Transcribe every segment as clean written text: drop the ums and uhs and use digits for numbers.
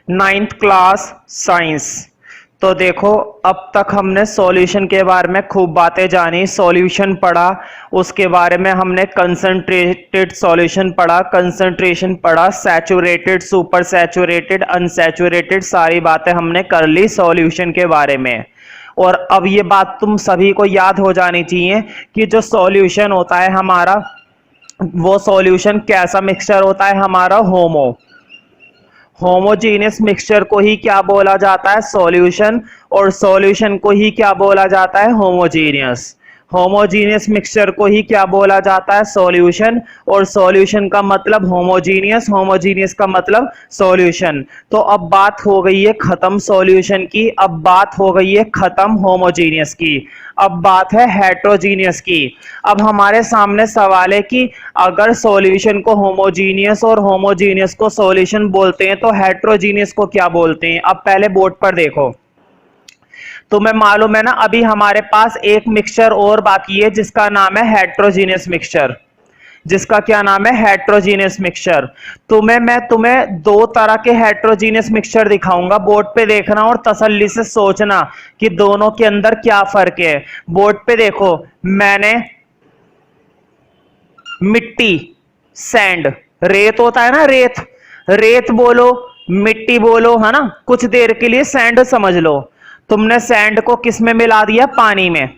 Ninth class science. तो देखो, अब तक हमने सॉल्यूशन के बारे में खूब बातें जानी, सॉल्यूशन पढ़ा, उसके बारे में हमने कंसंट्रेटेड सॉल्यूशन पढ़ा, कंसंट्रेशन पढ़ा, सैचुरेटेड, सुपर सैचुरेटेड, अनसैचुरेटेड, सारी बातें हमने कर ली सॉल्यूशन के बारे में। और अब ये बात तुम सभी को याद हो जानी चाहिए कि जो सॉल्यूशन होता है हमारा, वो सॉल्यूशन कैसा मिक्सचर होता है हमारा, होमोजीनियस मिक्सचर को ही क्या बोला जाता है, सॉल्यूशन। और सॉल्यूशन को ही क्या बोला जाता है, होमोजीनियस। होमोजीनियस मिक्सचर को ही क्या बोला जाता है, सॉल्यूशन। और सॉल्यूशन का मतलब होमोजीनियस, होमोजीनियस का मतलब सॉल्यूशन। तो अब बात हो गई है खत्म सॉल्यूशन की, अब बात हो गई है खत्म होमोजीनियस की, अब बात है हेट्रोजीनियस की। अब हमारे सामने सवाल है कि अगर सॉल्यूशन को होमोजीनियस और होमोजीनियस को सॉल्यूशन बोलते हैं तो हेट्रोजीनियस को क्या बोलते हैं। अब पहले बोर्ड पर देखो, तुम्हें मालूम है ना, अभी हमारे पास एक मिक्सचर और बाकी है जिसका नाम है हेट्रोजीनियस मिक्सचर। जिसका क्या नाम है, हेट्रोजीनियस मिक्सचर। मैं तुम्हें दो तरह के हेट्रोजीनियस मिक्सचर दिखाऊंगा, बोर्ड पे देखना और तसल्ली से सोचना कि दोनों के अंदर क्या फर्क है। बोर्ड पे देखो, मैंने मिट्टी, सैंड, रेत होता है ना, रेत, रेत बोलो, मिट्टी बोलो, है ना, कुछ देर के लिए सैंड समझ लो। तुमने सैंड को किस में मिला दिया, पानी में।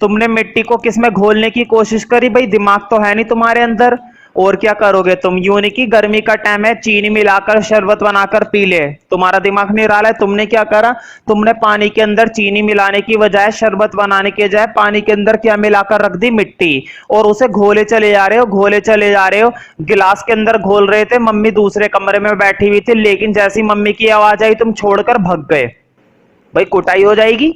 तुमने मिट्टी को किस में घोलने की कोशिश करी, भाई दिमाग तो है नहीं तुम्हारे अंदर। और क्या करोगे तुम, यूं नहीं कि गर्मी का टाइम है चीनी मिलाकर शरबत बनाकर पी ले, तुम्हारा दिमाग नहीं रहा है। तुमने क्या करा, तुमने पानी के अंदर चीनी मिलाने की बजाय, शरबत बनाने के बजाय पानी के अंदर क्या मिलाकर रख दी, मिट्टी। और उसे घोले चले जा रहे हो, घोले चले जा रहे हो। गिलास के अंदर घोल रहे थे, मम्मी दूसरे कमरे में बैठी हुई थी, लेकिन जैसी मम्मी की आवाज आई तुम छोड़कर भग गए। भाई कुटाई हो जाएगी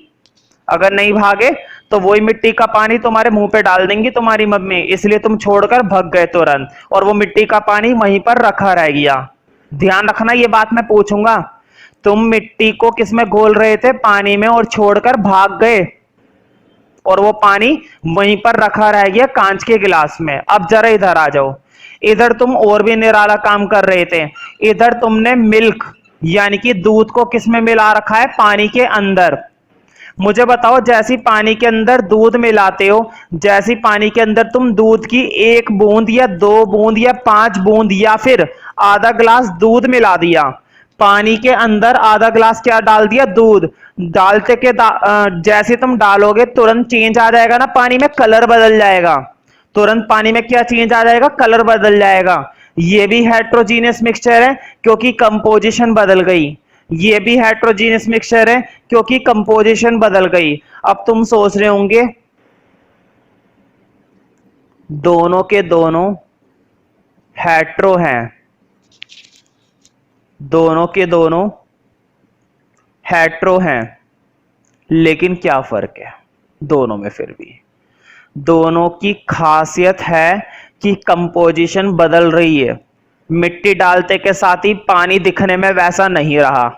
अगर नहीं भागे, तो वही मिट्टी का पानी तुम्हारे मुंह पे डाल देंगी तुम्हारी मम्मी, इसलिए तुम छोड़कर भग गए तुरंत, और वो मिट्टी का पानी वहीं पर रखा रह गया। ध्यान रखना, ये बात मैं पूछूंगा। तुम मिट्टी को किसमें घोल रहे थे, पानी में, और छोड़कर भाग गए, और वो पानी वहीं पर रखा रह गया कांच के गिलास में। अब जरा इधर आ जाओ, इधर तुम और भी निराला काम कर रहे थे। इधर तुमने मिल्क यानी कि दूध को किसमें मिला रखा है, पानी के अंदर। मुझे बताओ, जैसी पानी के अंदर दूध मिलाते हो, जैसी पानी के अंदर तुम दूध की एक बूंद या दो बूंद या 5 बूंद या फिर आधा ग्लास दूध मिला दिया, पानी के अंदर आधा ग्लास क्या डाल दिया, दूध डालते के जैसे तुम डालोगे तुरंत चेंज आ जाएगा ना, पानी में कलर बदल जाएगा। तुरंत पानी में क्या चेंज आ जाएगा, कलर बदल जाएगा। ये भी हेट्रोजीनियस मिक्सचर है क्योंकि कंपोजिशन बदल गई। ये भी हेट्रोजीनियस मिक्सचर है क्योंकि कंपोजिशन बदल गई। अब तुम सोच रहे होंगे दोनों के दोनों हेट्रो हैं, दोनों के दोनों हेट्रो हैं, लेकिन क्या फर्क है दोनों में। फिर भी दोनों की खासियत है कि कंपोजिशन बदल रही है। मिट्टी डालते के साथ ही पानी दिखने में वैसा नहीं रहा,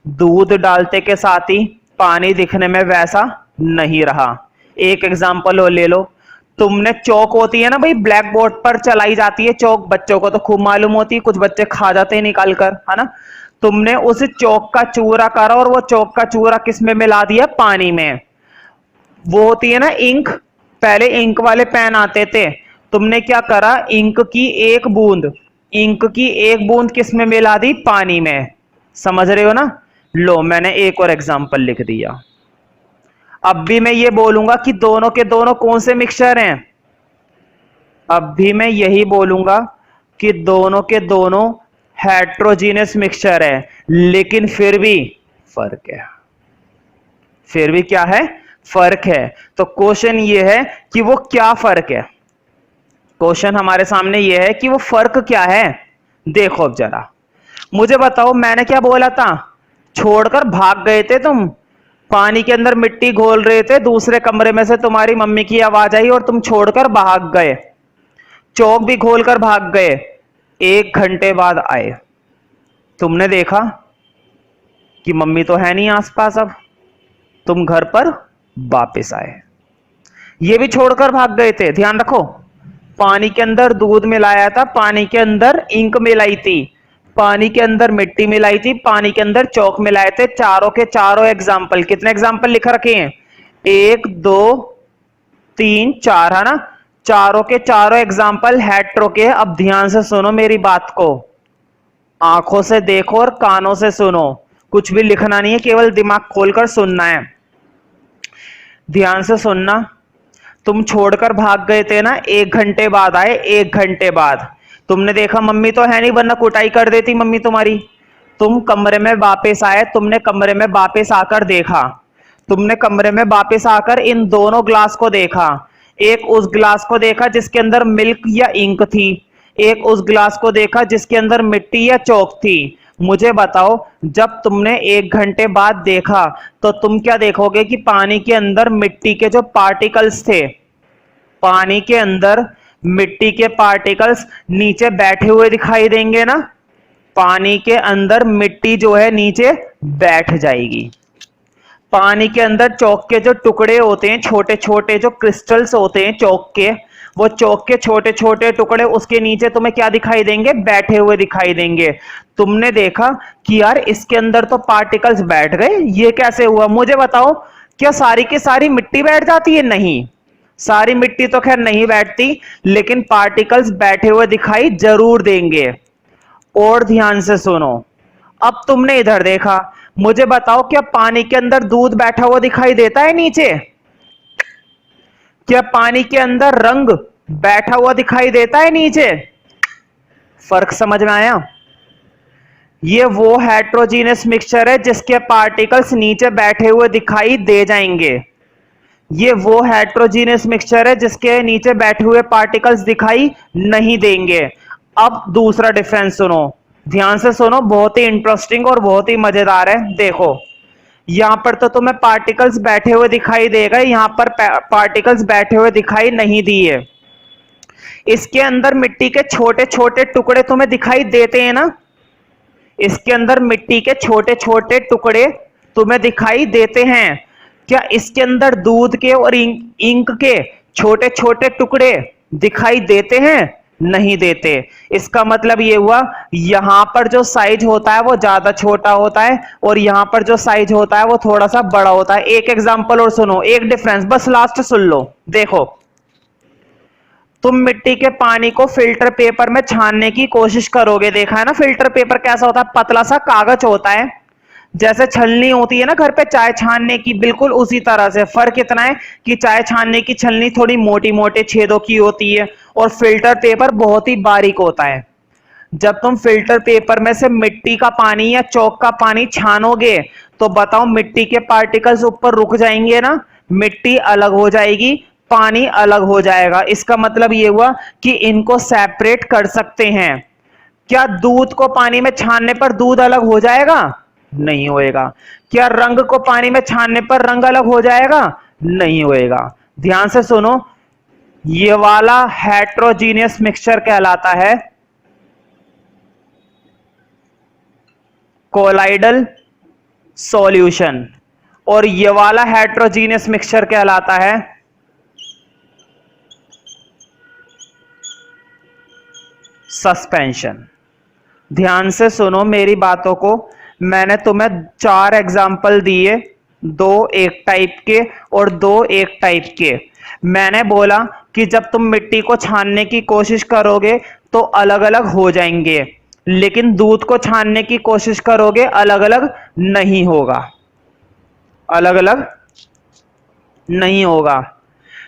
दूध डालते के साथ ही पानी दिखने में वैसा नहीं रहा। एक एग्जांपल और ले लो, तुमने चौक होती है ना भाई, ब्लैक बोर्ड पर चलाई जाती है चौक, बच्चों को तो खूब मालूम होती है, कुछ बच्चे खा जाते हैं निकाल कर, है ना। तुमने उस चौक का चूरा करा और वो चौक का चूरा किस में मिला दिया, पानी में। वो होती है ना इंक, पहले इंक वाले पेन आते थे, तुमने क्या करा, इंक की एक बूंद, इंक की एक बूंद किस में मिला दी, पानी में। समझ रहे हो ना। लो, मैंने एक और एग्जांपल लिख दिया। अब भी मैं ये बोलूंगा कि दोनों के दोनों कौन से मिक्सचर हैं, अब भी मैं यही बोलूंगा कि दोनों के दोनों हेट्रोजीनियस मिक्सचर है, लेकिन फिर भी फर्क है। फिर भी क्या है, फर्क है। तो क्वेश्चन ये है कि वो क्या फर्क है, क्वेश्चन हमारे सामने ये है कि वो फर्क क्या है। देखो अब जरा, मुझे बताओ, मैंने क्या बोला था, छोड़कर भाग गए थे तुम, पानी के अंदर मिट्टी घोल रहे थे, दूसरे कमरे में से तुम्हारी मम्मी की आवाज आई और तुम छोड़कर भाग गए, चौक भी घोलकर भाग गए। 1 घंटे बाद आए, तुमने देखा कि मम्मी तो है नहीं आसपास, अब तुम घर पर वापस आए, ये भी छोड़कर भाग गए थे। ध्यान रखो, पानी के अंदर दूध मिलाया था, पानी के अंदर इंक मिलाई थी, पानी के अंदर मिट्टी मिलाई थी, पानी के अंदर चौक मिलाए थे। चारों के चारों एग्जाम्पल, कितने एग्जाम्पल लिख रखे हैं? 1 2 3 4, है ना? चारों के चारों एग्जाम्पल हेट्रो के। अब ध्यान से सुनो मेरी बात को, आंखों से देखो और कानों से सुनो, कुछ भी लिखना नहीं है, केवल दिमाग खोलकर सुनना है। ध्यान से सुनना। तुम छोड़कर भाग गए थे ना, 1 घंटे बाद आए, 1 घंटे बाद। तुमने देखा मम्मी तो है नहीं, वरना कुटाई कर देती मम्मी तुम्हारी। तुम कमरे में वापस आए, तुमने कमरे में वापस आकर देखा, तुमने कमरे में वापस आकर इन दोनों ग्लास को देखा। एक उस ग्लास को देखा जिसके अंदर मिल्क या इंक थी, एक उस ग्लास को देखा जिसके अंदर मिट्टी या चौक थी। मुझे बताओ, जब तुमने 1 घंटे बाद देखा तो तुम क्या देखोगे कि पानी के अंदर मिट्टी के जो पार्टिकल्स थे, पानी के अंदर मिट्टी के पार्टिकल्स नीचे बैठे हुए दिखाई देंगे ना? पानी के अंदर मिट्टी जो है नीचे बैठ जाएगी। पानी के अंदर चौक के जो टुकड़े होते हैं, छोटे छोटे जो क्रिस्टल्स होते हैं चौक के, वो चौक के छोटे छोटे टुकड़े उसके नीचे तुम्हें क्या दिखाई देंगे? बैठे हुए दिखाई देंगे। तुमने देखा कि यार इसके अंदर तो पार्टिकल्स बैठ गए, ये कैसे हुआ? मुझे बताओ, क्या सारी की सारी मिट्टी बैठ जाती है? नहीं, सारी मिट्टी तो खैर नहीं बैठती, लेकिन पार्टिकल्स बैठे हुए दिखाई जरूर देंगे। और ध्यान से सुनो, अब तुमने इधर देखा, मुझे बताओ क्या पानी के अंदर दूध बैठा हुआ दिखाई देता है नीचे? क्या पानी के अंदर रंग बैठा हुआ दिखाई देता है नीचे? फर्क समझ में आया? ये वो हेट्रोजीनियस मिक्सचर है जिसके पार्टिकल्स नीचे बैठे हुए दिखाई दे जाएंगे। ये वो हेट्रोजीनियस मिक्सचर है जिसके नीचे बैठे हुए पार्टिकल्स दिखाई नहीं देंगे। अब दूसरा डिफरेंस सुनो, ध्यान से सुनो, बहुत ही इंटरेस्टिंग और बहुत ही मजेदार है। देखो, यहां पर तो तुम्हें पार्टिकल्स बैठे हुए दिखाई देगा, यहां पर पार्टिकल्स बैठे हुए दिखाई नहीं दिए। इसके अंदर मिट्टी के छोटे छोटे टुकड़े तुम्हें दिखाई देते हैं ना? इसके अंदर मिट्टी के छोटे छोटे टुकड़े तुम्हें दिखाई देते हैं। क्या इसके अंदर दूध के और इंक के छोटे छोटे टुकड़े दिखाई देते हैं? नहीं देते। इसका मतलब ये हुआ, यहां पर जो साइज होता है वो ज्यादा छोटा होता है और यहां पर जो साइज होता है वो थोड़ा सा बड़ा होता है। एक एग्जांपल और सुनो, एक डिफरेंस बस लास्ट सुन लो। देखो, तुम मिट्टी के पानी को फिल्टर पेपर में छानने की कोशिश करोगे, देखा है ना फिल्टर पेपर कैसा होता है? पतला सा कागज होता है, जैसे छलनी होती है ना घर पे चाय छानने की, बिल्कुल उसी तरह से। फर्क इतना है कि चाय छानने की छलनी थोड़ी मोटी मोटे छेदों की होती है और फिल्टर पेपर बहुत ही बारीक होता है। जब तुम फिल्टर पेपर में से मिट्टी का पानी या चौक का पानी छानोगे तो बताओ, मिट्टी के पार्टिकल्स ऊपर रुक जाएंगे ना? मिट्टी अलग हो जाएगी, पानी अलग हो जाएगा। इसका मतलब ये हुआ कि इनको सेपरेट कर सकते हैं। क्या दूध को पानी में छानने पर दूध अलग हो जाएगा? नहीं होएगा। क्या रंग को पानी में छानने पर रंग अलग हो जाएगा? नहीं होएगा। ध्यान से सुनो, ये वाला हेट्रोजीनियस मिक्सचर कहलाता है कोलाइडल सॉल्यूशन और ये वाला हेट्रोजीनियस मिक्सचर कहलाता है सस्पेंशन। ध्यान से सुनो मेरी बातों को, मैंने तुम्हें 4 एग्जाम्पल दिए, 2 एक टाइप के और 2 एक टाइप के। मैंने बोला कि जब तुम मिट्टी को छानने की कोशिश करोगे तो अलग अलग हो जाएंगे, लेकिन दूध को छानने की कोशिश करोगे अलग अलग नहीं होगा, अलग अलग नहीं होगा।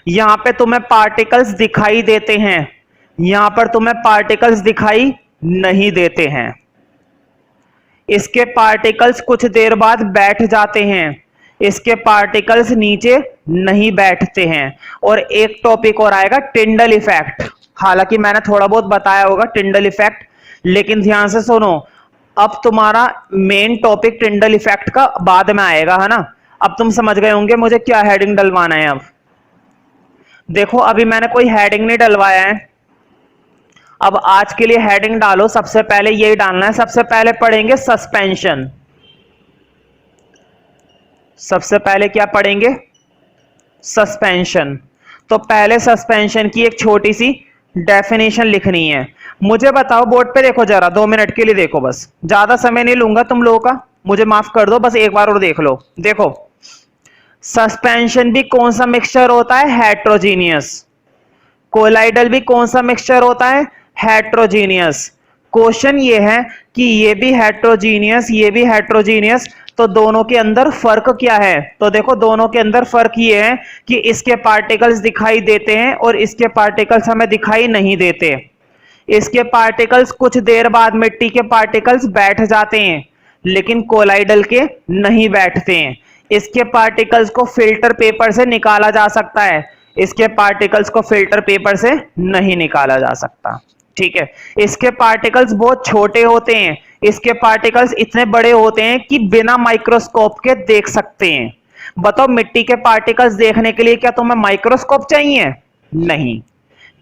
यहां पे तुम्हें पार्टिकल्स दिखाई देते हैं, यहां पर तुम्हें पार्टिकल्स दिखाई नहीं देते हैं। इसके पार्टिकल्स कुछ देर बाद बैठ जाते हैं, इसके पार्टिकल्स नीचे नहीं बैठते हैं। और एक टॉपिक और आएगा, टिंडल इफेक्ट। हालांकि मैंने थोड़ा बहुत बताया होगा टिंडल इफेक्ट, लेकिन ध्यान से सुनो, अब तुम्हारा मेन टॉपिक टिंडल इफेक्ट का बाद में आएगा, है ना? अब तुम समझ गए होंगे मुझे क्या हेडिंग डलवाना है। अब देखो, अभी मैंने कोई हेडिंग नहीं डलवाया है, अब आज के लिए हेडिंग डालो। सबसे पहले यही डालना है, सबसे पहले पढ़ेंगे सस्पेंशन। सबसे पहले क्या पढ़ेंगे? सस्पेंशन। तो पहले सस्पेंशन की एक छोटी सी डेफिनेशन लिखनी है। मुझे बताओ, बोर्ड पे देखो जरा, 2 मिनट के लिए देखो, बस ज्यादा समय नहीं लूंगा तुम लोगों का, मुझे माफ कर दो, बस एक बार और देख लो। देखो, सस्पेंशन भी कौन सा मिक्सचर होता है? हेट्रोजीनियस। कोलाइडल भी कौन सा मिक्सचर होता है? हेट्रोजीनियस। क्वेश्चन ये है कि ये भी हेट्रोजीनियस, ये भी हेट्रोजीनियस, तो दोनों के अंदर फर्क क्या है? तो देखो, दोनों के अंदर फर्क ये है कि इसके पार्टिकल्स दिखाई देते हैं और इसके पार्टिकल्स हमें दिखाई नहीं देते। इसके पार्टिकल्स कुछ देर बाद मिट्टी के पार्टिकल्स बैठ जाते हैं, लेकिन कोलाइडल के नहीं बैठते हैं। इसके पार्टिकल्स को फिल्टर पेपर से निकाला जा सकता है, इसके पार्टिकल्स को फिल्टर पेपर से नहीं निकाला जा सकता। ठीक है, इसके पार्टिकल्स बहुत छोटे होते हैं, इसके पार्टिकल्स इतने बड़े होते हैं कि बिना माइक्रोस्कोप के देख सकते हैं। बताओ, मिट्टी के पार्टिकल्स देखने के लिए क्या तुम्हें माइक्रोस्कोप चाहिए? नहीं।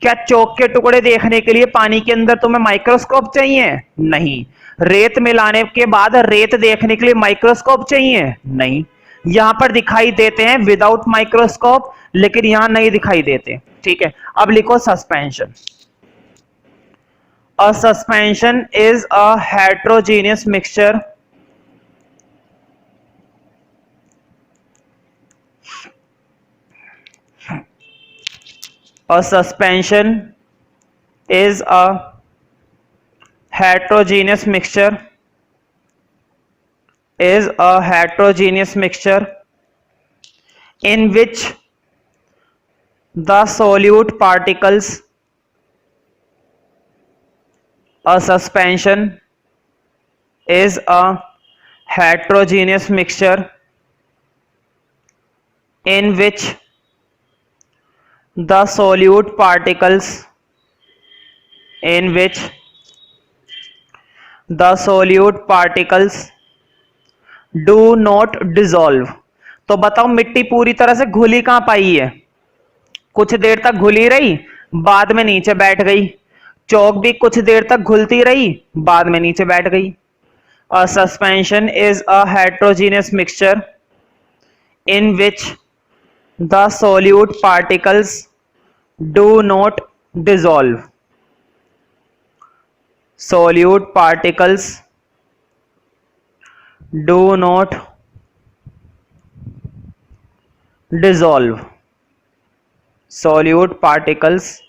क्या चौक के टुकड़े देखने के लिए पानी के अंदर तुम्हें माइक्रोस्कोप चाहिए? नहीं। रेत मिलाने के बाद रेत देखने के लिए माइक्रोस्कोप चाहिए? नहीं। यहां पर दिखाई देते हैं विदाउट माइक्रोस्कोप, लेकिन यहां नहीं दिखाई देते। ठीक है, अब लिखो suspension. A suspension is a heterogeneous mixture A suspension is a heterogeneous mixture in which the solute particles a suspension is a heterogeneous mixture in which the solute particles do not dissolve। तो बताओ, मिट्टी पूरी तरह से घुली कहां पाई है? कुछ देर तक घुली रही, बाद में नीचे बैठ गई। चौक भी कुछ देर तक घुलती रही, बाद में नीचे बैठ गई। अ suspension is a heterogeneous mixture in which the solute particles do not dissolve। solute particles do not dissolve। solute particles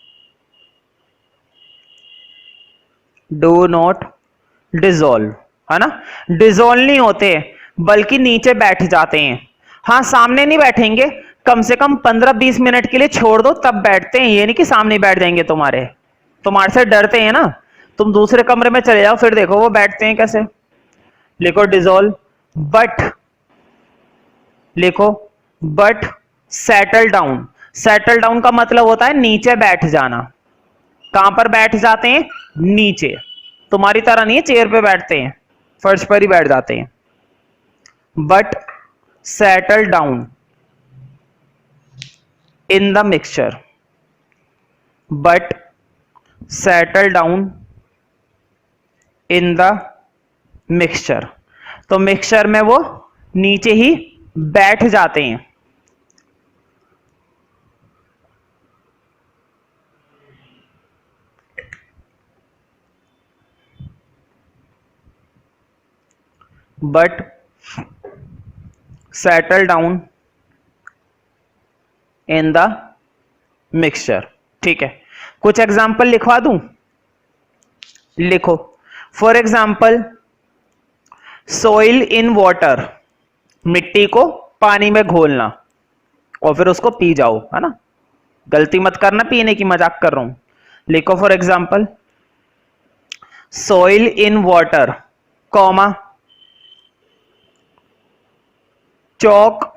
do not dissolve, है ना? डिजोल्व नहीं होते, बल्कि नीचे बैठ जाते हैं। हाँ, सामने नहीं बैठेंगे, कम से कम 15-20 मिनट के लिए छोड़ दो तब बैठते हैं, ये नहीं कि सामने बैठ जाएंगे। तुम्हारे से डरते हैं ना, तुम दूसरे कमरे में चले जाओ, फिर देखो वो बैठते हैं कैसे। लिखो डिजोल्व। बट लिखो, but settle down. Settle down का मतलब होता है नीचे बैठ जाना। कहां पर बैठ जाते हैं? नीचे। तुम्हारी तरह नहीं है चेयर पे बैठते हैं, फर्श पर ही बैठ जाते हैं। But settle down in the mixture. But settle down in the mixture. तो मिक्सचर में वो नीचे ही बैठ जाते हैं। But settle down in the mixture. ठीक है, कुछ एग्जाम्पल लिखवा दूं? लिखो, for example, soil in water. मिट्टी को पानी में घोलना और फिर उसको पी जाओ, है ना? गलती मत करना, पीने की मजाक कर रहा हूं। लिखो, for example, soil in water, comma, Chowk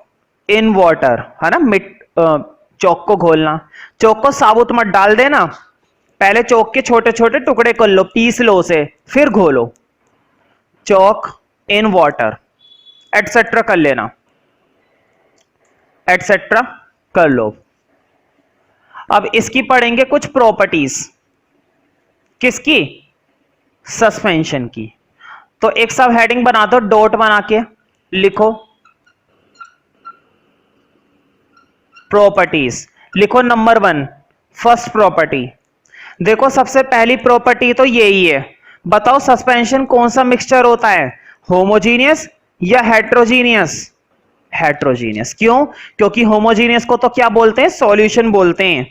in water, है ना? चौक को घोलना। चौक को साबुत मत डाल देना, पहले चौक के छोटे छोटे टुकड़े कर लो, पीस लो उसे, फिर घोलो। चौक इन वाटर, एटसेट्रा कर लेना, एटसेट्रा कर लो। अब इसकी पढ़ेंगे कुछ प्रॉपर्टीज। किसकी? सस्पेंशन की। तो एक सब हेडिंग बना दो, डॉट बना के लिखो प्रॉपर्टीज। लिखो नंबर 1, फर्स्ट प्रॉपर्टी, देखो सबसे पहली प्रॉपर्टी तो यही है। बताओ सस्पेंशन कौन सा मिक्सचर होता है, होमोजीनियस या हेट्रोजीनियस? हेट्रोजीनियस। क्यों? क्योंकि होमोजीनियस को तो क्या बोलते हैं, सॉल्यूशन बोलते हैं,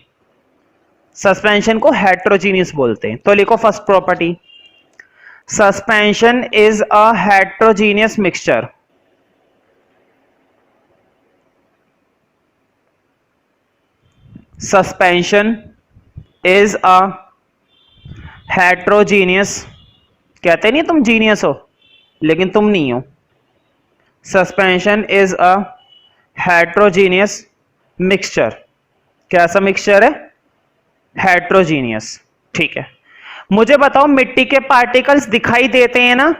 सस्पेंशन को हेट्रोजीनियस बोलते हैं। तो लिखो first property, suspension is a heterogeneous mixture. Suspension is a heterogeneous, कहते नहीं तुम जीनियस हो, लेकिन तुम नहीं हो। Suspension is a heterogeneous mixture. कैसा मिक्सचर है? हेट्रोजीनियस। ठीक है, मुझे बताओ मिट्टी के पार्टिकल्स दिखाई देते हैं ना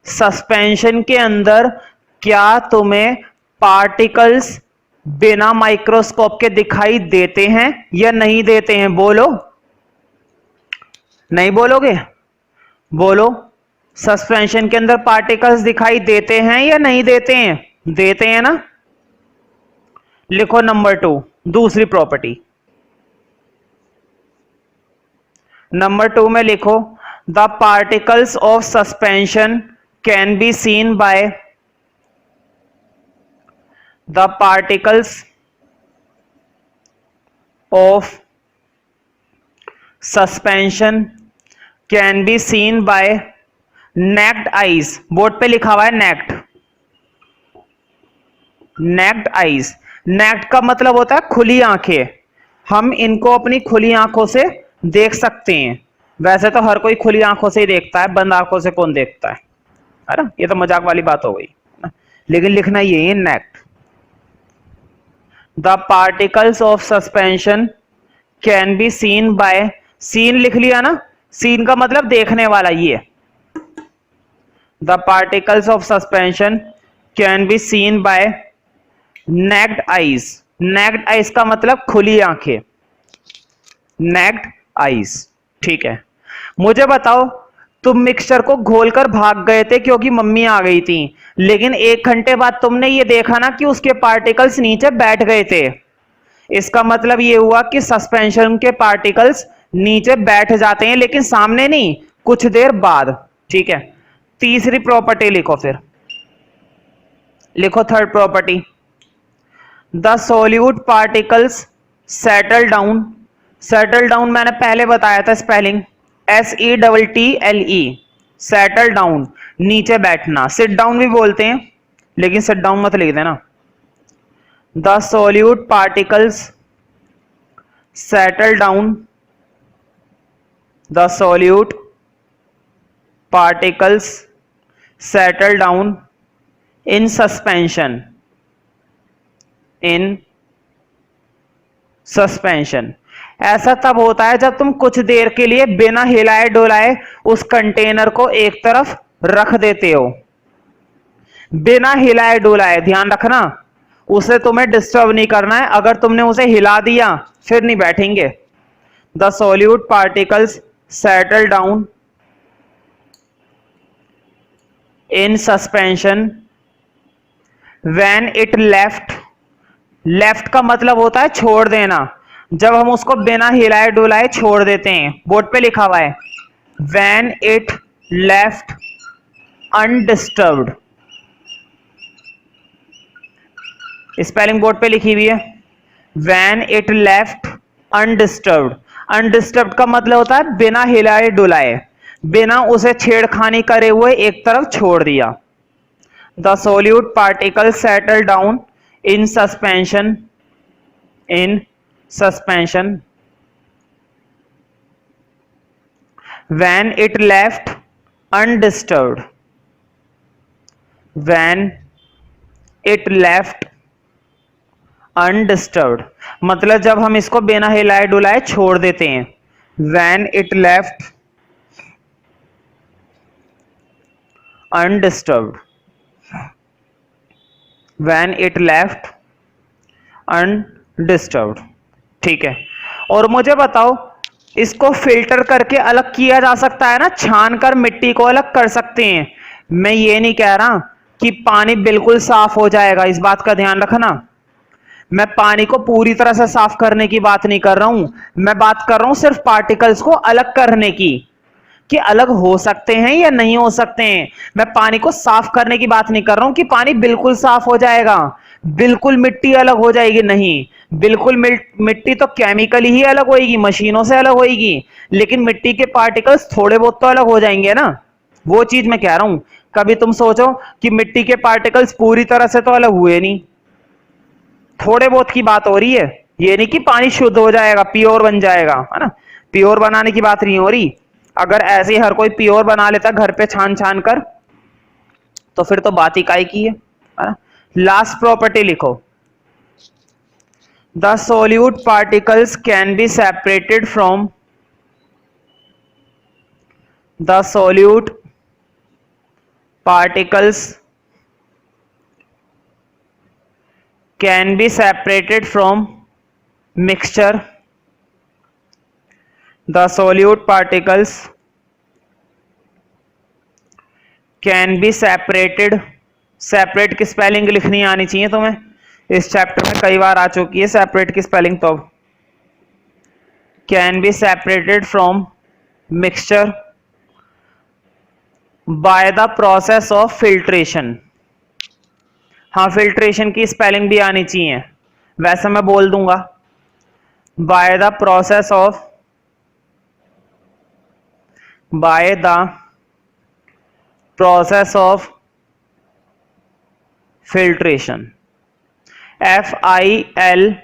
सस्पेंशन के अंदर, क्या तुम्हें पार्टिकल्स बिना माइक्रोस्कोप के दिखाई देते हैं या नहीं देते हैं? बोलो, नहीं बोलोगे? बोलो, सस्पेंशन के अंदर पार्टिकल्स दिखाई देते हैं या नहीं देते हैं? देते हैं ना। लिखो नंबर 2, दूसरी प्रॉपर्टी। नंबर 2 में लिखो, the particles of suspension can be seen by, the particles of suspension can be seen by naked eyes. Board पे लिखा हुआ है नेक्ड, नेक्ड आईज। नेक्ड का मतलब होता है खुली आंखें, हम इनको अपनी खुली आंखों से देख सकते हैं। वैसे तो हर कोई खुली आंखों से ही देखता है, बंद आंखों से कौन देखता है ना? ये तो मजाक वाली बात हो गई ना, लेकिन लिखना ये है naked. The particles of suspension can be seen by, seen लिख लिया ना, सीन का मतलब देखने वाला, ये the particles of suspension can be seen by naked eyes. Naked eyes का मतलब खुली आंखें, नेक्ड आईज। ठीक है, मुझे बताओ तुम मिक्सचर को घोलकर भाग गए थे क्योंकि मम्मी आ गई थी, लेकिन 1 घंटे बाद तुमने ये देखा ना कि उसके पार्टिकल्स नीचे बैठ गए थे। इसका मतलब ये हुआ कि सस्पेंशन के पार्टिकल्स नीचे बैठ जाते हैं, लेकिन सामने नहीं, कुछ देर बाद। ठीक है, तीसरी प्रॉपर्टी लिखो, फिर लिखो third property, the solute particles settle down. Settle down मैंने पहले बताया था स्पेलिंग, SETTLE, सेटल डाउन, नीचे बैठना। सिट डाउन भी बोलते हैं, लेकिन सिट डाउन मत लिख देना। The solute particles settle down, the solute particles settle down in suspension, in suspension. ऐसा तब होता है जब तुम कुछ देर के लिए बिना हिलाए डुलाए उस कंटेनर को एक तरफ रख देते हो, बिना हिलाए डुलाए। ध्यान रखना, उसे तुम्हें डिस्टर्ब नहीं करना है, अगर तुमने उसे हिला दिया फिर नहीं बैठेंगे। The solute particles settle down in suspension when it left. Left का मतलब होता है छोड़ देना, जब हम उसको बिना हिलाए डुलाए छोड़ देते हैं। बोर्ड पे लिखा हुआ है when it left undisturbed, spelling board पे लिखी हुई है, when it left undisturbed. Undisturbed का मतलब होता है बिना हिलाए डुलाए, बिना उसे छेड़खानी करे हुए एक तरफ छोड़ दिया। The solute particle settle down in suspension, in suspension when it left undisturbed, when it left undisturbed मतलब जब हम इसको बिना हिलाए डुलाए छोड़ देते हैं। when it left undisturbed, when it left undisturbed। ठीक है, और मुझे बताओ इसको फिल्टर करके अलग किया जा सकता है ना, छान कर मिट्टी को अलग कर सकते हैं। मैं ये नहीं कह रहा कि पानी बिल्कुल साफ हो जाएगा, इस बात का ध्यान रखना। मैं पानी को पूरी तरह से साफ करने की बात नहीं कर रहा हूं, मैं बात कर रहा हूं सिर्फ पार्टिकल्स को अलग करने की, कि अलग हो सकते हैं या नहीं हो सकते हैं। मैं पानी को साफ करने की बात नहीं कर रहा हूं कि पानी बिल्कुल साफ हो जाएगा, बिल्कुल मिट्टी अलग हो जाएगी, नहीं। बिल्कुल मिट्टी तो केमिकली ही अलग होगी, मशीनों से अलग होगी, लेकिन मिट्टी के पार्टिकल्स थोड़े बहुत तो अलग हो जाएंगे ना, वो चीज मैं कह रहा हूं। कभी तुम सोचो कि मिट्टी के पार्टिकल्स पूरी तरह से तो अलग हुए नहीं, थोड़े बहुत की बात हो रही है। ये नहीं कि पानी शुद्ध हो जाएगा, प्योर बन जाएगा, है ना। प्योर बनाने की बात नहीं हो रही। अगर ऐसे ही हर कोई प्योर बना लेता घर पे छान छान कर, तो फिर तो बात ही काय की है ना। लास्ट प्रॉपर्टी लिखो, the solute particles can be separated from the solute particles can be separated from mixture. The solute particles can be separated. Separate की स्पेलिंग लिखनी आनी चाहिए तुम्हें, इस चैप्टर में कई बार आ चुकी है सेपरेट की स्पेलिंग। तो can be separated from mixture by the process of filtration. हाँ, फिल्ट्रेशन की स्पेलिंग भी आनी चाहिए, वैसे मैं बोल दूंगा। By the process of filtration, FILTER,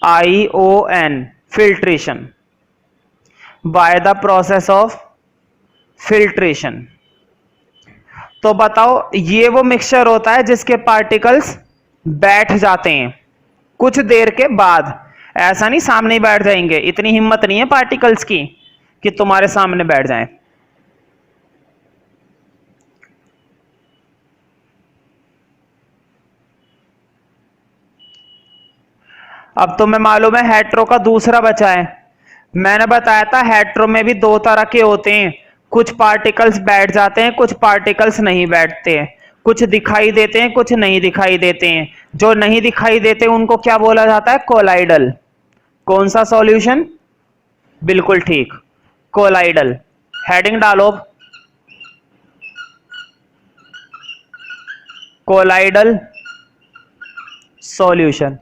ATION, filtration, by the process of filtration. तो बताओ, ये वो मिक्सचर होता है जिसके पार्टिकल्स बैठ जाते हैं कुछ देर के बाद, ऐसा नहीं सामने ही बैठ जाएंगे, इतनी हिम्मत नहीं है पार्टिकल्स की कि तुम्हारे सामने बैठ जाएं। अब तुम्हें मालूम है हेट्रो का दूसरा बचा है। मैंने बताया था हेट्रो में भी दो तरह के होते हैं, कुछ पार्टिकल्स बैठ जाते हैं, कुछ पार्टिकल्स नहीं बैठते हैं, कुछ दिखाई देते हैं, कुछ नहीं दिखाई देते हैं। जो नहीं दिखाई देते उनको क्या बोला जाता है? कोलाइडल। कौन सा सॉल्यूशन? बिल्कुल ठीक, कोलाइडल। हेडिंग डालो, कोलाइडल सॉल्यूशन।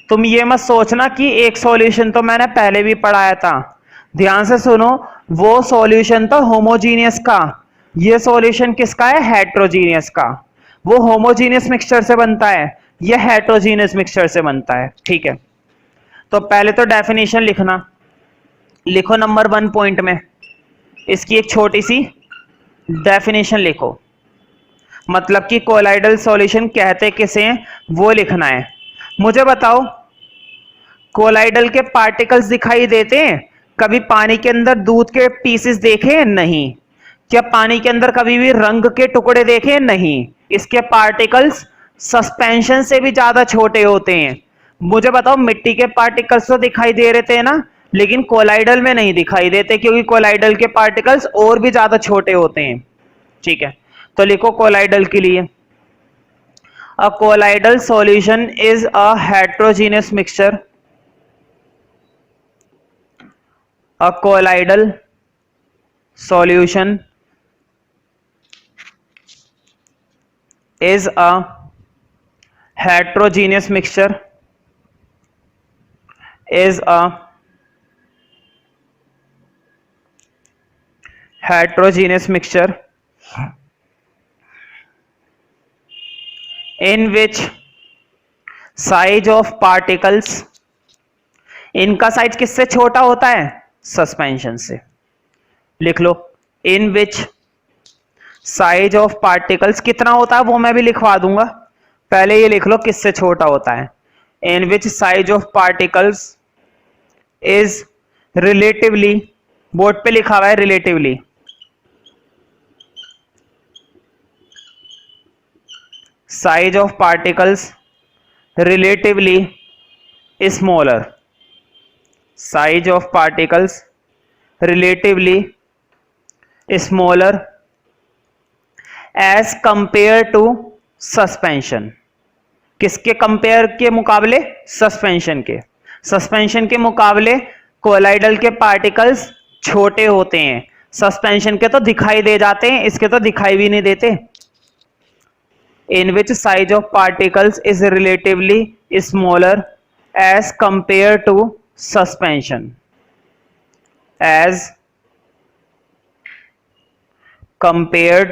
तुम ये मत सोचना कि एक सॉल्यूशन तो मैंने पहले भी पढ़ाया था, ध्यान से सुनो। वो सॉल्यूशन तो होमोजीनियस का, ये सॉल्यूशन किसका है? हेट्रोजीनियस का। वो होमोजीनियस मिक्सचर से बनता है, ये हेट्रोजीनियस मिक्सचर से बनता है, ठीक है। तो पहले तो डेफिनेशन लिखना, लिखो नंबर 1 पॉइंट में इसकी एक छोटी सी डेफिनेशन लिखो, मतलब कि कोलाइडल सॉल्यूशन कहते किसे हैं वो लिखना है। मुझे बताओ, कोलाइडल के पार्टिकल्स दिखाई देते हैं? कभी पानी के अंदर दूध के पीसेस देखे? नहीं। क्या पानी के अंदर कभी भी रंग के टुकड़े देखे? नहीं। इसके पार्टिकल्स सस्पेंशन से भी ज्यादा छोटे होते हैं। मुझे बताओ, मिट्टी के पार्टिकल्स तो दिखाई दे रहे थे ना, लेकिन कोलाइडल में नहीं दिखाई देते, क्योंकि कोलाइडल के पार्टिकल्स और भी ज्यादा छोटे होते हैं, ठीक है। तो लिखो कोलाइडल के लिए, a colloidal solution is a heterogeneous mixture. A colloidal solution is a heterogeneous mixture, is a heterogeneous mixture in which size of particles, इनका साइज किससे छोटा होता है? सस्पेंशन से। लिख लो, इन विच साइज ऑफ पार्टिकल्स कितना होता है वो मैं भी लिखवा दूंगा, पहले ये लिख लो किससे छोटा होता है। In which size of particles is relatively, board पे लिखा हुआ है relatively, size of particles relatively smaller, size of particles relatively smaller as compare to suspension. किसके कंपेयर के मुकाबले? सस्पेंशन के। सस्पेंशन के मुकाबले कोलाइडल के पार्टिकल्स छोटे होते हैं, सस्पेंशन के तो दिखाई दे जाते हैं, इसके तो दिखाई भी नहीं देते। In which size of particles is relatively smaller as compare to suspension, as compare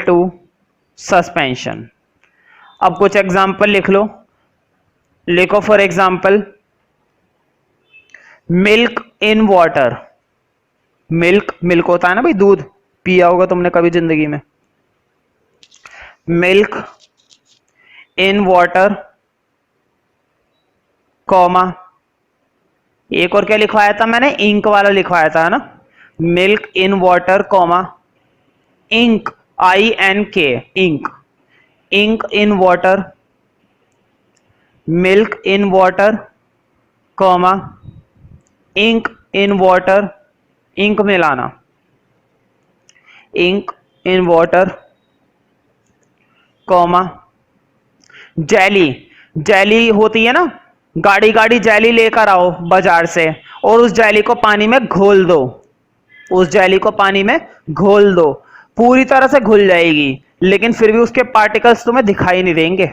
to suspension. अब कुछ एग्जाम्पल लिख लो। लिखो for example milk in water. Milk होता है ना भाई, दूध पिया होगा तुमने कभी जिंदगी में। मिल्क इन वाटर कॉमा, एक और क्या लिखवाया था मैंने? इंक वाला लिखवाया था ना। Milk in water comma ink, INK, ink. Ink in water, milk in water comma ink in water, ink मिलाना, ink in water comma jelly. Jelly होती है ना, गाड़ी गाड़ी जेली लेकर आओ बाजार से और उस जेली को पानी में घोल दो, उस जेली को पानी में घोल दो, पूरी तरह से घुल जाएगी, लेकिन फिर भी उसके पार्टिकल्स तुम्हें दिखाई नहीं देंगे,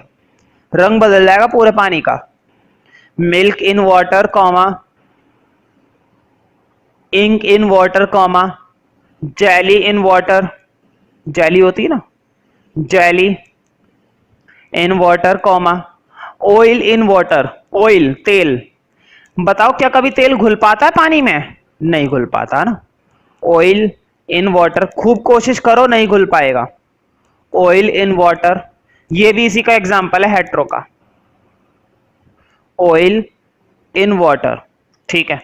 रंग बदल जाएगा पूरे पानी का। Milk in water comma ink in water comma jelly in water, jelly होती है ना, jelly in water comma oil in water, oil तेल। बताओ क्या कभी तेल घुल पाता है पानी में? नहीं घुल पाता ना। ऑयल इन वाटर, खूब कोशिश करो नहीं घुल पाएगा। ऑयल इन वाटर, ये भी इसी का एग्जांपल है हेट्रो का। ऑयल इन वाटर, ठीक है।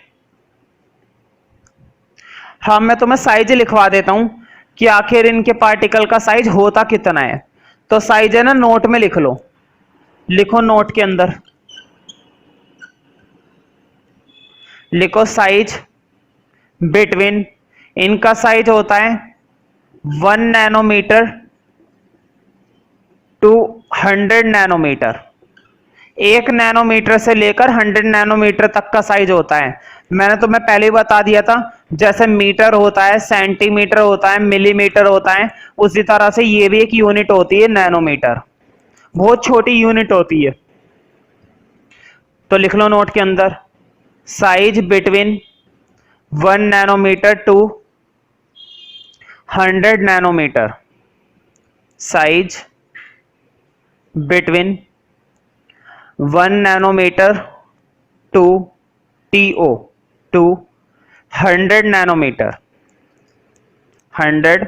हाँ, मैं तुम्हें साइज लिखवा देता हूं कि आखिर इनके पार्टिकल का साइज होता कितना है। तो साइज है ना, नोट में लिख लो। लिखो नोट के अंदर, लिखो साइज बिटवीन, इनका साइज होता है 1 नैनोमीटर टू 100 नैनोमीटर। 1 नैनोमीटर से लेकर 100 नैनोमीटर तक का साइज होता है। मैंने तुम्हें पहले ही बता दिया था, जैसे मीटर होता है, सेंटीमीटर होता है, मिलीमीटर होता है, उसी तरह से ये भी एक यूनिट होती है नैनोमीटर, बहुत छोटी यूनिट होती है। तो लिख लो नोट के अंदर, size between 1 nanometre to 100 nanometre, size between 1 nanometre to TO to 100 nanometre, 100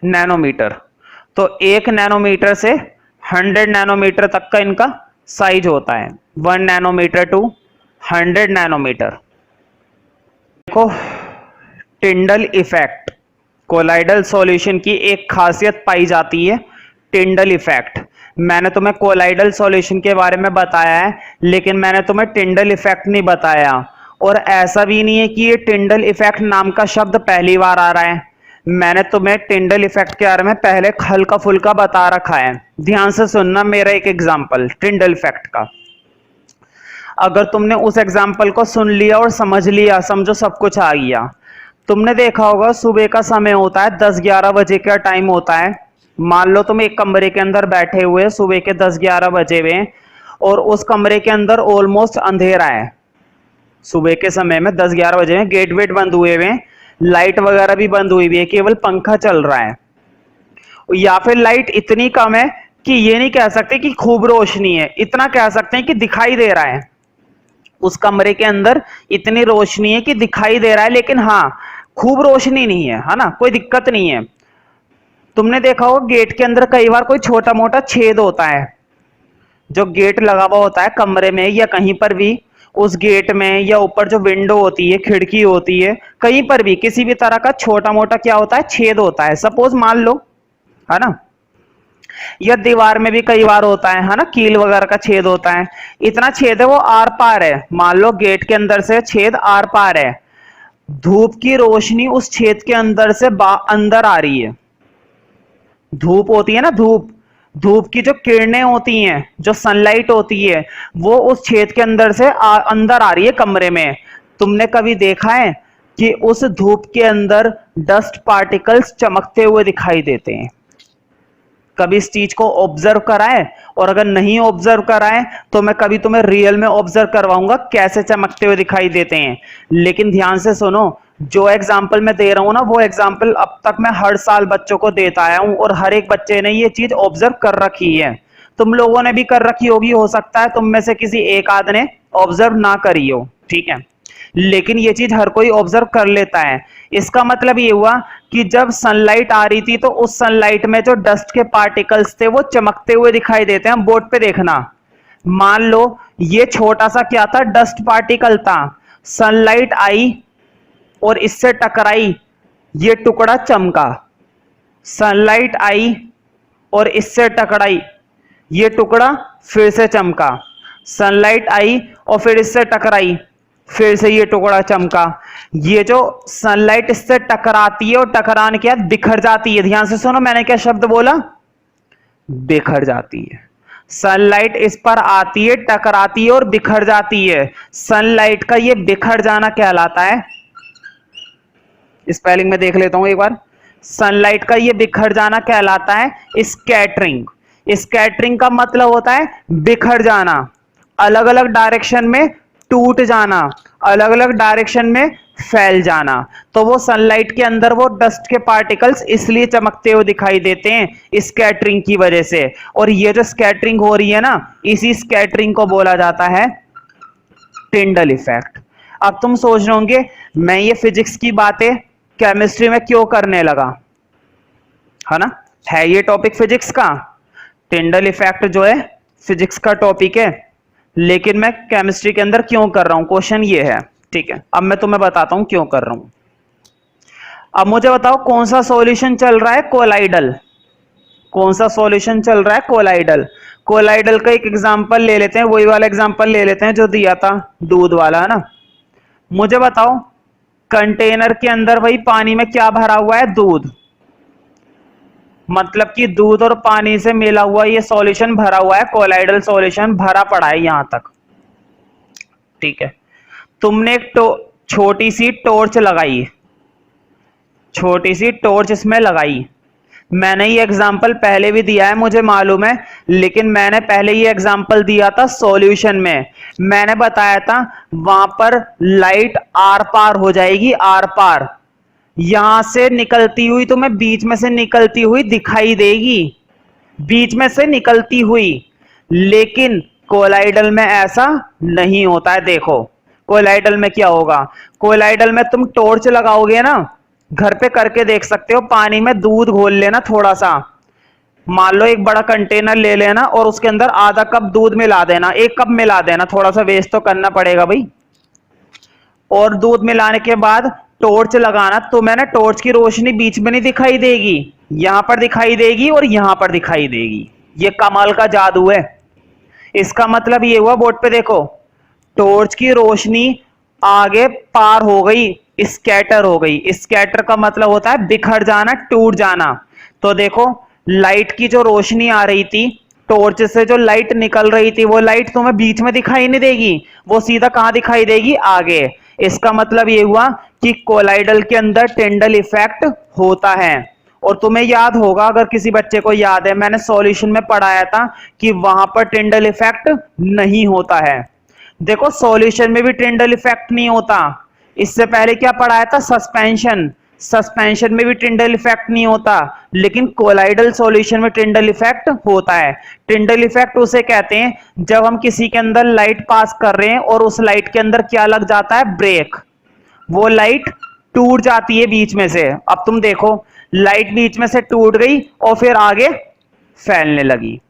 nanometre. तो 1 नैनोमीटर से 100 नैनोमीटर तक का इनका साइज होता है, 1 नैनोमीटर टू 100 नैनोमीटर। देखो टिंडल इफेक्ट, कोलाइडल सॉल्यूशन की एक खासियत पाई जाती है टिंडल इफेक्ट। मैंने तुम्हें कोलाइडल सॉल्यूशन के बारे में बताया है, लेकिन मैंने तुम्हें टिंडल इफेक्ट नहीं बताया। और ऐसा भी नहीं है कि ये टिंडल इफेक्ट नाम का शब्द पहली बार आ रहा है, मैंने तुम्हें टिंडल इफेक्ट के बारे में पहले हल्का फुल्का बता रखा है। ध्यान से सुनना मेरा एक एग्जाम्पल टिंडल इफेक्ट का। अगर तुमने उस एग्जाम्पल को सुन लिया और समझ लिया, समझो सब कुछ आ गया। तुमने देखा होगा सुबह का समय होता है, 10-11 बजे का टाइम होता है। मान लो तुम एक कमरे के अंदर बैठे हुए, सुबह के 10-11 बजे हुए, और उस कमरे के अंदर ऑलमोस्ट अंधेरा है। सुबह के समय में 10-11 बजे में गेट वेट बंद हुए हुए, लाइट वगैरह भी बंद हुई हुई है, केवल पंखा चल रहा है, या फिर लाइट इतनी कम है कि ये नहीं कह सकते कि खूब रोशनी है, इतना कह सकते हैं कि दिखाई दे रहा है। उस कमरे के अंदर इतनी रोशनी है कि दिखाई दे रहा है, लेकिन हाँ खूब रोशनी नहीं है ना, कोई दिक्कत नहीं है। तुमने देखा होगा गेट के अंदर कई बार कोई छोटा मोटा छेद होता है, जो गेट लगा हुआ होता है कमरे में या कहीं पर भी, उस गेट में या ऊपर जो विंडो होती है, खिड़की होती है, कहीं पर भी किसी भी तरह का छोटा मोटा क्या होता है, छेद होता है। सपोज मान लो, है ना, या दीवार में भी कई बार होता है ना, कील वगैरह का छेद होता है, इतना छेद है वो आर पार है, मान लो गेट के अंदर से छेद आर पार है, धूप की रोशनी उस छेद के अंदर से अंदर आ रही है, धूप होती है ना, धूप धूप की जो किरणें होती हैं, जो सनलाइट होती है, वो उस छेद के अंदर से अंदर आ रही है कमरे में। तुमने कभी देखा है कि उस धूप के अंदर डस्ट पार्टिकल्स चमकते हुए दिखाई देते हैं? कभी इस चीज को ऑब्जर्व कराए? और अगर नहीं ऑब्जर्व कराए तो मैं कभी तुम्हें रियल में ऑब्जर्व करवाऊंगा कैसे चमकते हुए दिखाई देते हैं। लेकिन ध्यान से सुनो, जो एग्जाम्पल मैं दे रहा हूं ना, वो एग्जाम्पल अब तक मैं हर साल बच्चों को देता आया हूं और हर एक बच्चे ने ये चीज ऑब्जर्व कर रखी है। तुम लोगों ने भी कर रखी होगी, हो सकता है तुम में से किसी एक आध ने ऑब्जर्व ना करी हो, ठीक है, लेकिन ये चीज हर कोई ऑब्जर्व कर लेता है। इसका मतलब ये हुआ कि जब सनलाइट आ रही थी तो उस सनलाइट में जो डस्ट के पार्टिकल्स थे वो चमकते हुए दिखाई देते हैं। बोर्ड पे देखना, मान लो ये छोटा सा क्या था, डस्ट पार्टिकल था, सनलाइट आई और इससे टकराई, ये टुकड़ा चमका, सनलाइट आई और इससे टकराई, ये टुकड़ा फिर से चमका, सनलाइट आई और फिर इससे टकराई, फिर से ये टुकड़ा चमका। ये जो सनलाइट इससे टकराती है और टकराने के बाद बिखर जाती है, ध्यान से सुनो मैंने क्या शब्द बोला, बिखर जाती है। सनलाइट इस पर आती है, टकराती है और बिखर जाती है। सनलाइट का ये बिखर जाना कहलाता है, स्पेलिंग में देख लेता हूं एक बार, सनलाइट का ये बिखर जाना कहलाता है स्कैटरिंग। स्कैटरिंग का मतलब होता है बिखर जाना, अलग अलग डायरेक्शन में टूट जाना, अलग अलग डायरेक्शन में फैल जाना। तो वो सनलाइट के अंदर वो डस्ट के पार्टिकल्स इसलिए चमकते हुए दिखाई देते हैं स्कैटरिंग की वजह से। और ये जो स्कैटरिंग हो रही है ना, इसी स्कैटरिंग को बोला जाता है टिंडल इफेक्ट। अब तुम सोच रहे होंगे मैं ये फिजिक्स की बातें केमिस्ट्री में क्यों करने लगा, है ना, है ये टॉपिक फिजिक्स का, टिंडल इफेक्ट जो है फिजिक्स का टॉपिक है, लेकिन मैं केमिस्ट्री के अंदर क्यों कर रहा हूं, क्वेश्चन ये है, ठीक है। अब मैं तुम्हें बताता हूं क्यों कर रहा हूं। अब मुझे बताओ कौन सा सॉल्यूशन चल रहा है, कोलाइडल, कौन सा सॉल्यूशन चल रहा है, कोलाइडल। कोलाइडल का एक एग्जांपल ले लेते हैं, वही वाला एग्जांपल ले लेते हैं जो दिया था, दूध वाला, है ना। मुझे बताओ कंटेनर के अंदर वही पानी में क्या भरा हुआ है, दूध, मतलब कि दूध और पानी से मिला हुआ ये सॉल्यूशन भरा हुआ है, कोलाइडल सॉल्यूशन भरा पड़ा है यहां तक, ठीक है। तुमने एक छोटी सी टॉर्च लगाई, छोटी सी टॉर्च इसमें लगाई, मैंने ये एग्जाम्पल पहले भी दिया है मुझे मालूम है, लेकिन मैंने पहले ये एग्जाम्पल दिया था सॉल्यूशन में। मैंने बताया था वहां पर लाइट आर पार हो जाएगी, आर पार, यहां से निकलती हुई तुम्हें बीच में से निकलती हुई दिखाई देगी, बीच में से निकलती हुई। लेकिन कोलाइडल में ऐसा नहीं होता है। देखो कोलाइडल में क्या होगा, कोलाइडल में तुम टॉर्च लगाओगे ना, घर पे करके देख सकते हो, पानी में दूध घोल लेना थोड़ा सा, मान लो एक बड़ा कंटेनर ले लेना और उसके अंदर आधा कप दूध मिला देना, एक कप मिला देना, थोड़ा सा वेस्ट तो करना पड़ेगा भाई, और दूध मिलाने के बाद टॉर्च लगाना, तो मैंने टॉर्च की रोशनी बीच में नहीं दिखाई देगी, यहां पर दिखाई देगी और यहां पर दिखाई देगी। ये कमाल का जादू है। इसका मतलब ये हुआ, बोर्ड पे देखो, टॉर्च की रोशनी आगे पार हो गई, स्कैटर हो गई। स्कैटर का मतलब होता है बिखर जाना, टूट जाना। तो देखो लाइट की जो रोशनी आ रही थी, टॉर्च से जो लाइट निकल रही थी, वो लाइट तुम्हें बीच में दिखाई नहीं देगी, वो सीधा कहां दिखाई देगी, आगे। इसका मतलब ये हुआ कि कोलाइडल के अंदर टिंडल इफेक्ट होता है। और तुम्हें याद होगा, अगर किसी बच्चे को याद है, मैंने सॉल्यूशन में पढ़ाया था कि वहां पर टिंडल इफेक्ट नहीं होता है। देखो सॉल्यूशन में भी टिंडल इफेक्ट नहीं होता। इससे पहले क्या पढ़ाया था, सस्पेंशन, सस्पेंशन में भी टिंडल इफेक्ट नहीं होता, लेकिन कोलाइडल सॉल्यूशन में टिंडल इफेक्ट होता है। टिंडल इफेक्ट उसे कहते हैं जब हम किसी के अंदर लाइट पास कर रहे हैं और उस लाइट के अंदर क्या लग जाता है, ब्रेक, वो लाइट टूट जाती है बीच में से। अब तुम देखो लाइट बीच में से टूट गई और फिर आगे फैलने लगी,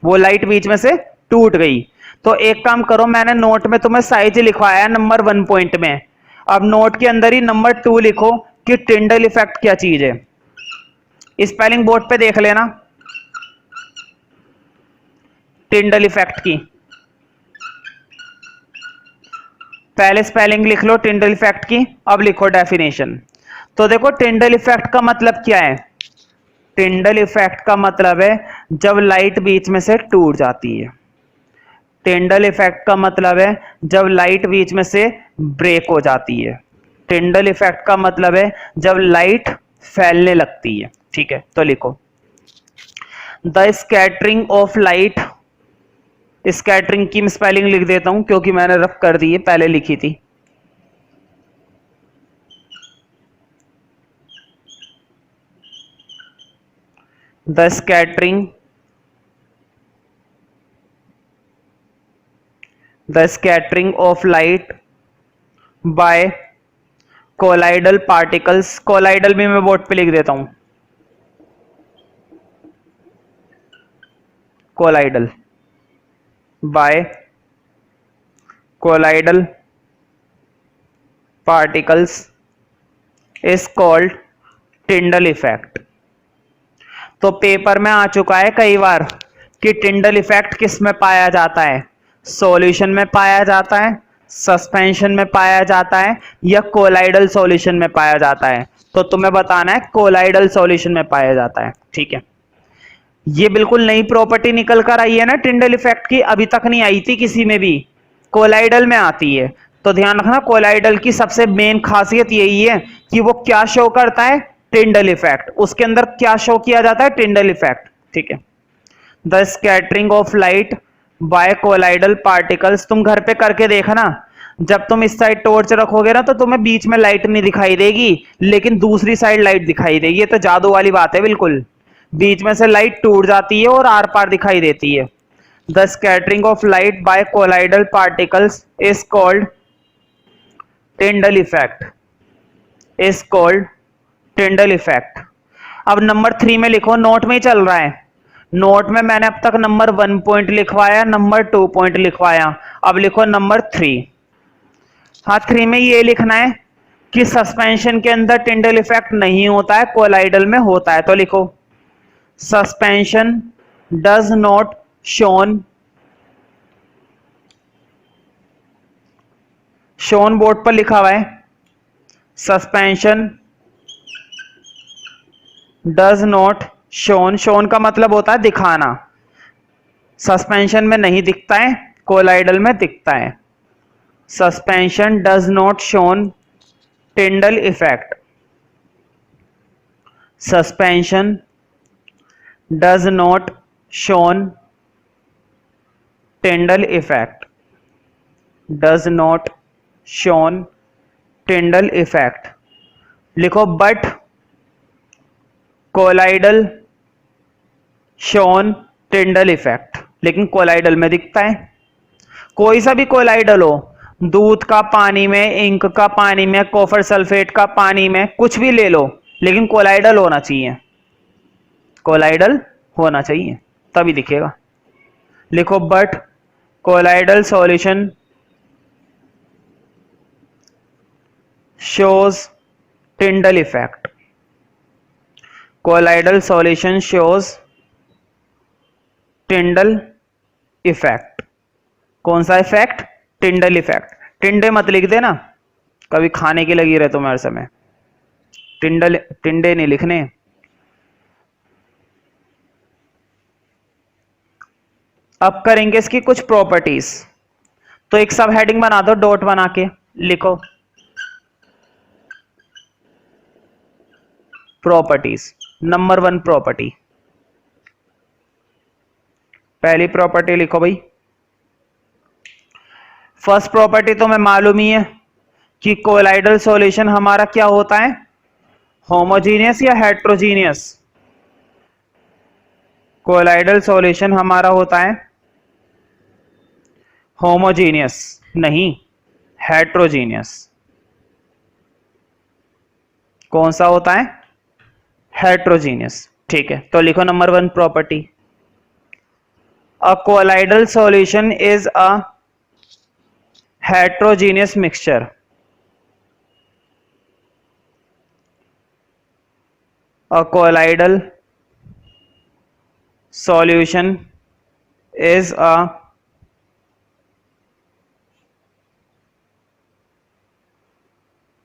वो लाइट बीच में से टूट गई। तो एक काम करो, मैंने नोट में तुम्हें साइज लिखवाया है नंबर 1 पॉइंट में, अब नोट के अंदर ही नंबर 2 लिखो कि टिंडल इफेक्ट क्या चीज है। स्पेलिंग बोर्ड पे देख लेना, टिंडल इफेक्ट की? पहले स्पेलिंग लिख लो टिंडल इफेक्ट की, अब लिखो डेफिनेशन। तो देखो टिंडल इफेक्ट का मतलब क्या है? टिंडल इफेक्ट का मतलब है जब लाइट बीच में से टूट जाती है। टिंडल इफेक्ट का मतलब है जब लाइट बीच में से ब्रेक हो जाती है। टिंडल इफेक्ट का मतलब है जब लाइट फैलने लगती है। ठीक है, तो लिखो the scattering of light. Scattering की स्पेलिंग लिख देता हूं क्योंकि मैंने रफ कर दी है, पहले लिखी थी। The scattering of light by colloidal particles. Colloidal भी मैं बोर्ड पे लिख देता हूं, colloidal by colloidal particles is called Tyndall effect. तो पेपर में आ चुका है कई बार कि टिंडल इफेक्ट किस में पाया जाता है? सॉल्यूशन में पाया जाता है, सस्पेंशन में पाया जाता है, या कोलाइडल सॉल्यूशन में पाया जाता है? तो तुम्हें बताना है कोलाइडल सॉल्यूशन में पाया जाता है। ठीक है, ये बिल्कुल नई प्रॉपर्टी निकल कर आई है ना टिंडल इफेक्ट की, अभी तक नहीं आई थी किसी में भी, कोलाइडल में आती है। तो ध्यान रखना कोलाइडल की सबसे मेन खासियत यही है कि वो क्या शो करता है? Tyndall effect. उसके अंदर क्या शो किया जाता है? Tyndall effect. ठीक है, the scattering of light by colloidal particles. तुम घर पे करके देखना, जब तुम इस साइड टॉर्च रखोगे ना तो तुम्हें बीच में लाइट नहीं दिखाई देगी, लेकिन दूसरी साइड लाइट दिखाई देगी। ये तो जादू वाली बात है बिल्कुल, बीच में से लाइट टूट जाती है और आर पार दिखाई देती है। The scattering of light by colloidal particles is called Tyndall effect, is called Tyndall effect. अब नंबर 3 में लिखो, नोट में ही चल रहा है। नोट में मैंने अब तक नंबर 1 पॉइंट लिखवाया, नंबर 2 पॉइंट लिखवाया, अब लिखो नंबर 3। हाँ, 3 में ये लिखना है कि सस्पेंशन के अंदर टिंडल इफेक्ट नहीं होता है, कोलाइडल में होता है। तो लिखो suspension does not shown, shown board पर लिखा हुआ है, suspension does not shown. Shown का मतलब होता है दिखाना, सस्पेंशन में नहीं दिखता है, कोलाइडल में दिखता है। Suspension does not shown Tyndall effect, suspension does not shown Tyndall effect, does not shown Tyndall effect. लिखो but colloidal shown Tyndall effect, लेकिन कोलाइडल में दिखता है। कोई सा भी कोलाइडल हो, दूध का पानी में, इंक का पानी में, कॉपर सल्फेट का पानी में, कुछ भी ले लो, लेकिन कोलाइडल होना चाहिए, कोलाइडल होना चाहिए तभी दिखेगा। लिखो but colloidal solution shows Tyndall effect, colloidal solution shows Tyndall effect. कौन सा इफेक्ट? Tyndall effect. टिंडे मत लिख देना, कभी खाने की लगी रहे तुम्हें हर समय, टिंडल टिंडे नहीं लिखने। अब करेंगे इसकी कुछ प्रॉपर्टीज। तो एक सब हेडिंग बना दो डॉट बना के, लिखो प्रॉपर्टीज। नंबर 1 प्रॉपर्टी, पहली प्रॉपर्टी लिखो भाई। फर्स्ट प्रॉपर्टी तो मैं मालूम ही है कि कोलाइडल सॉल्यूशन हमारा क्या होता है, होमोजीनियस या हेट्रोजीनियस? कोलाइडल सॉल्यूशन हमारा होता है होमोजीनियस, नहीं हेट्रोजीनियस। कौन सा होता है? हेट्रोजीनियस। ठीक है, तो लिखो number 1 property, a colloidal solution is a heterogeneous mixture, a colloidal solution is a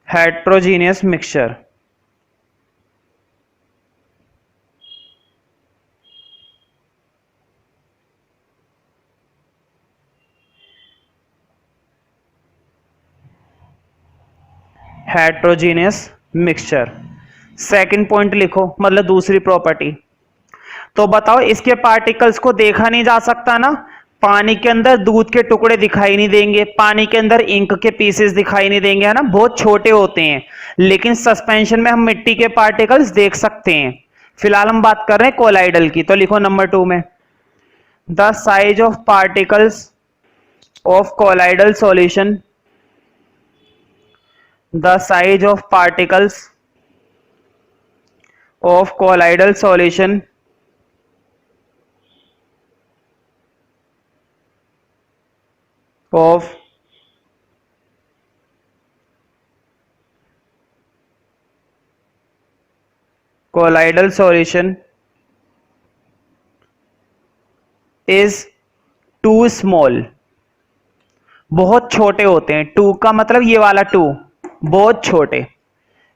heterogeneous mixture. Heterogeneous mixture. Second point लिखो, मतलब दूसरी प्रॉपर्टी। तो बताओ, इसके पार्टिकल्स को देखा नहीं जा सकता ना, पानी के अंदर दूध के टुकड़े दिखाई नहीं देंगे, पानी के अंदर इंक के पीसेस दिखाई नहीं देंगे, है ना, बहुत छोटे होते हैं। लेकिन सस्पेंशन में हम मिट्टी के पार्टिकल्स देख सकते हैं। फिलहाल हम बात कर रहे हैं कोलाइडल की, तो लिखो नंबर 2 में, the size of particles of colloidal solution, the size of particles of colloidal solution of colloidal solution is too small। बहुत छोटे होते हैं, टू का मतलब ये वाला टू, बहुत छोटे,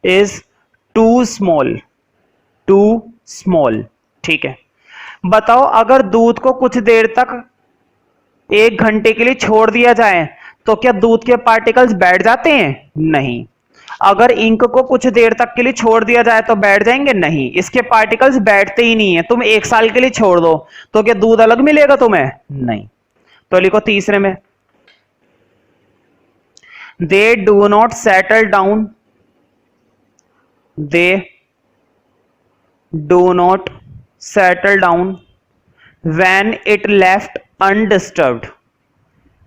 is too small, too small. ठीक है, बताओ अगर दूध को कुछ देर तक 1 घंटे के लिए छोड़ दिया जाए तो क्या दूध के पार्टिकल्स बैठ जाते हैं? नहीं। अगर इंक को कुछ देर तक के लिए छोड़ दिया जाए तो बैठ जाएंगे? नहीं, इसके पार्टिकल्स बैठते ही नहीं है। तुम 1 साल के लिए छोड़ दो तो क्या दूध अलग मिलेगा तुम्हें? नहीं। तो लिखो तीसरे में, they do not settle down, they do not settle down when it left undisturbed।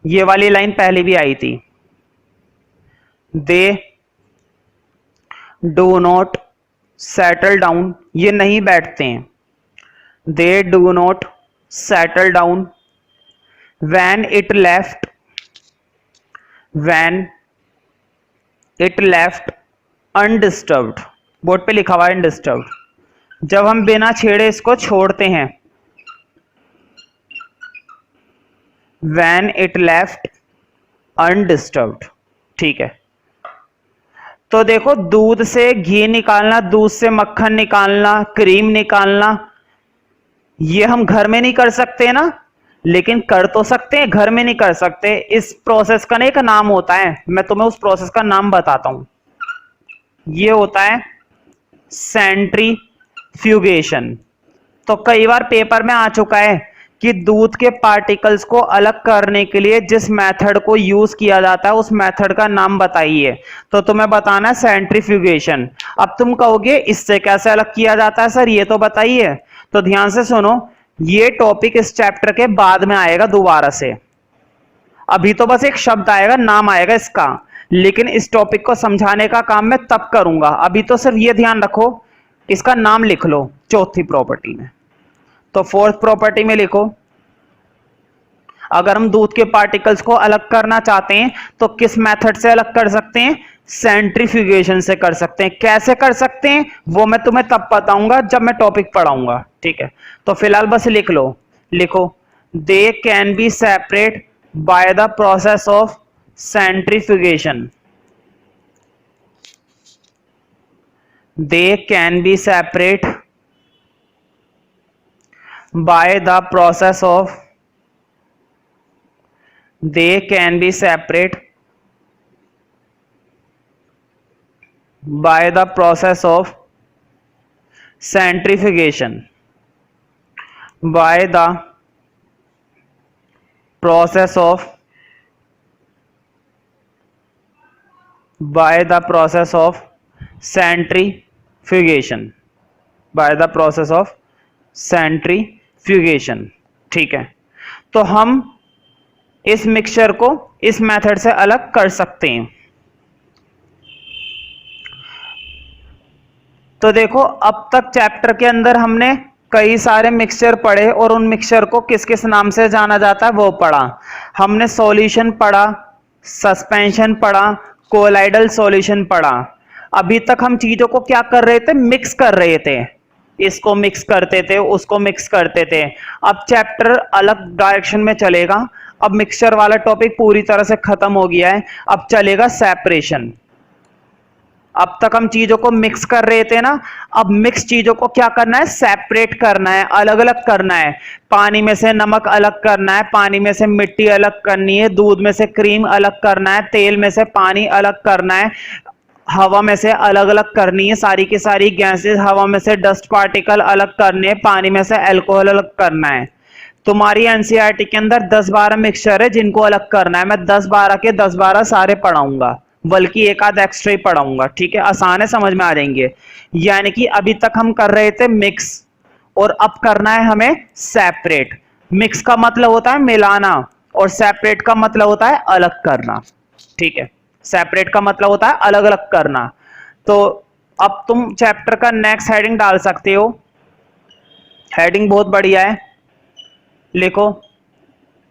ये वाली लाइन पहले भी आई थी, they do not settle down, ये नहीं बैठते हैं, they do not settle down when it left undisturbed। Board पे लिखा हुआ है undisturbed। जब हम बिना छेड़े इसको छोड़ते हैं, when it left undisturbed। ठीक है, तो देखो, दूध से घी निकालना, दूध से मक्खन निकालना, क्रीम निकालना, ये हम घर में नहीं कर सकते ना, लेकिन कर तो सकते हैं, घर में नहीं कर सकते। इस प्रोसेस का ना एक नाम होता है, मैं तुम्हें उस प्रोसेस का नाम बताता हूं। ये होता है सेंट्रीफ्यूगेशन। तो कई बार पेपर में आ चुका है कि दूध के पार्टिकल्स को अलग करने के लिए जिस मेथड को यूज किया जाता है उस मेथड का नाम बताइए। तो तुम्हें बताना है सेंट्रीफ्यूगेशन। अब तुम कहोगे इससे कैसे अलग किया जाता है सर, ये तो बताइए। तो ध्यान से सुनो, ये टॉपिक इस चैप्टर के बाद में आएगा दोबारा से। अभी तो बस एक शब्द आएगा, नाम आएगा इसका, लेकिन इस टॉपिक को समझाने का काम मैं तब करूंगा। अभी तो सिर्फ ये ध्यान रखो, इसका नाम लिख लो चौथी प्रॉपर्टी में। तो फोर्थ प्रॉपर्टी में लिखो, अगर हम दूध के पार्टिकल्स को अलग करना चाहते हैं तो किस मेथड से अलग कर सकते हैं? सेंट्रीफ्यूगेशन से कर सकते हैं। कैसे कर सकते हैं वो मैं तुम्हें तब बताऊंगा जब मैं टॉपिक पढ़ाऊंगा। ठीक है, तो फिलहाल बस लिख लो, लिखो, they can be separate by the process of centrifugation. They can be separate by the process of they can be separate by the process of centrifugation, by the process of centrifugation, by the process of centrifugation. ठीक है, तो हम इस mixture को इस method से अलग कर सकते हैं। तो देखो, अब तक चैप्टर के अंदर हमने कई सारे मिक्सचर पढ़े और उन मिक्सचर को किस किस नाम से जाना जाता है वो पढ़ा। हमने सॉल्यूशन पढ़ा, सस्पेंशन पढ़ा, कोलाइडल सॉल्यूशन पढ़ा। अभी तक हम चीजों को क्या कर रहे थे? मिक्स कर रहे थे। इसको मिक्स करते थे, उसको मिक्स करते थे। अब चैप्टर अलग डायरेक्शन में चलेगा। अब मिक्सचर वाला टॉपिक पूरी तरह से खत्म हो गया है, अब चलेगा सेपरेशन। अब तक हम चीजों को मिक्स कर रहे थे ना, अब मिक्स चीजों को क्या करना है, सेपरेट करना है, अलग अलग करना है। पानी में से नमक अलग करना है, पानी में से मिट्टी अलग करनी है, दूध में से क्रीम अलग करना है, तेल में से पानी अलग करना है, हवा में से अलग अलग करनी है, सारी की सारी गैसेस, हवा में से डस्ट पार्टिकल अलग करने, पानी में से अल्कोहल अलग करना है। तुम्हारी एनसीईआरटी के अंदर 10-12 मिक्सचर है जिनको अलग करना है। मैं 10-12 के 10-12 सारे पढ़ाऊंगा, बल्कि एक आध एक्स्ट्रा ही पढ़ाऊंगा, ठीक है, आसान है, समझ में आ जाएंगे। यानी कि अभी तक हम कर रहे थे मिक्स, और अब करना है हमें सेपरेट। मिक्स का मतलब होता है मिलाना, और सेपरेट का मतलब होता है अलग करना, ठीक है। सेपरेट का मतलब होता है अलग अलग करना। तो अब तुम चैप्टर का नेक्स्ट हेडिंग डाल सकते हो। हेडिंग बहुत बढ़िया है, लिखो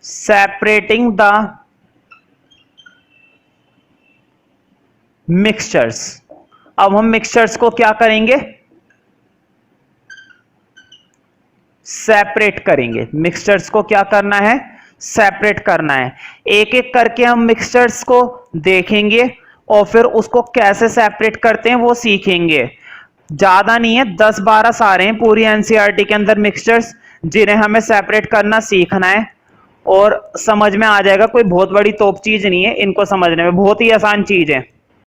सेपरेटिंग द मिक्सचर्स। अब हम मिक्सचर्स को क्या करेंगे, सेपरेट करेंगे। मिक्सचर्स को क्या करना है, सेपरेट करना है। एक एक करके हम मिक्सचर्स को देखेंगे और फिर उसको कैसे सेपरेट करते हैं वो सीखेंगे। ज्यादा नहीं है, 10-12 सारे हैं पूरी एनसीईआरटी के अंदर मिक्सचर्स, जिन्हें हमें सेपरेट करना सीखना है, और समझ में आ जाएगा। कोई बहुत बड़ी तोप चीज नहीं है, इनको समझने में बहुत ही आसान चीज है।